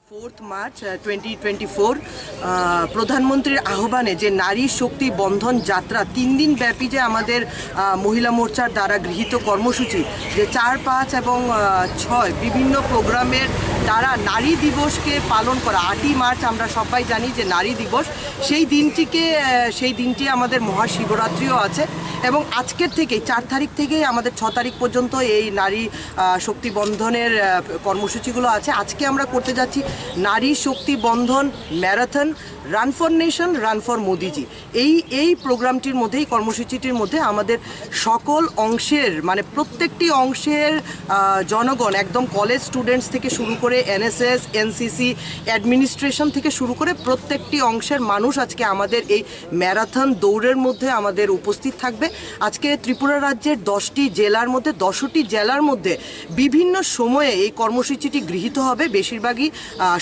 4 March 2024 প্রধানমন্ত্রীর আহ্বানে যে নারী শক্তি বন্ধন যাত্রা 3 দিন ব্যাপী যে আমাদের মহিলা মোর্চার দ্বারা গৃহীত কর্মসূচি যে 4, 5 এবং 6 বিভিন্ন প্রোগ্রামের দ্বারা নারী দিবসকে পালন করা। 8ই মার্চ আমরা সবাই জানি যে নারী দিবস, সেই দিনটি আমাদের মহাশিবরাত্রিও আছে এবং আজকের থেকেই 4 তারিখ থেকেই আমাদের 6 তারিখ পর্যন্ত এই নারী শক্তি বন্ধনের কর্মসূচিগুলো আছে। আজকে আমরা করতে যাচ্ছি Nari Shakti Bandhan marathon, run for nation, run for Modiji. এই প্রোগ্রামটির মধ্যে, এই কর্মসূচিটির মধ্যে আমাদের সকল অংশের মানে প্রত্যেকটি অংশের জনগণ, একদম কলেজ স্টুডেন্টস থেকে শুরু করে এনএসএস, এনসিসি, অ্যাডমিনিস্ট্রেশন থেকে শুরু করে প্রত্যেকটি অংশের মানুষ আজকে আমাদের এই ম্যারাথন দৌড়ের মধ্যে আমাদের উপস্থিত থাকবে। আজকে ত্রিপুরা রাজ্যের 10টি জেলার মধ্যে 10টি জেলার মধ্যে বিভিন্ন সময়ে এই কর্মসূচিটি গৃহীত হবে, বেশিরভাগই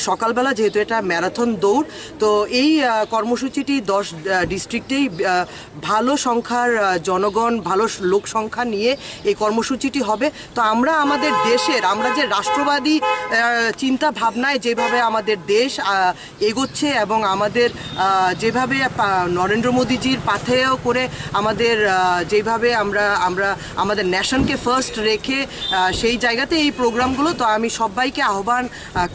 সকালবেলা, যেহেতু এটা ম্যারাথন দৌড়। তো এই কর্মসূচিটি 10 ডিস্ট্রিক্টেই ভালো সংখ্যার জনগণ, ভালো লোক সংখ্যা নিয়ে এই কর্মসূচিটি হবে। তো আমরা আমাদের দেশের, আমরা যে রাষ্ট্রবাদী চিন্তা ভাবনায় যেভাবে আমাদের দেশ এগোচ্ছে এবং আমাদের যেভাবে নরেন্দ্র মোদীজির পাথেয় করে আমাদের যেভাবে আমরা আমাদের ন্যাশনকে ফার্স্ট রেখে সেই জায়গাতে এই প্রোগ্রামগুলো। তো আমি সবাইকে আহ্বান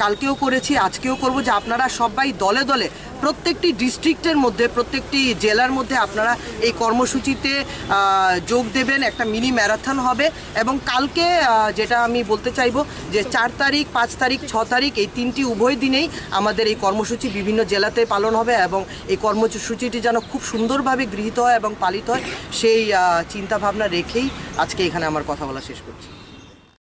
কালকেও করেছি, আজকেও করব যে আপনারা সবাই দলে দলে প্রত্যেকটি ডিস্ট্রিক্টের মধ্যে, প্রত্যেকটি জেলার মধ্যে আপনারা এই কর্মসূচিতে যোগ দেবেন। একটা মিনি ম্যারাথন হবে এবং কালকে যেটা আমি বলতে চাইবো যে 4 তারিখ, 5 তারিখ, 6 তারিখ এই 3টি উভয় দিনেই আমাদের এই কর্মসূচি বিভিন্ন জেলাতে পালন হবে এবং এই কর্মসূচিটি যেন খুব সুন্দরভাবে গৃহীত হয় এবং পালিত হয়, সেই চিন্তাভাবনা রেখেই আজকে এখানে আমার কথা বলা শেষ করছি।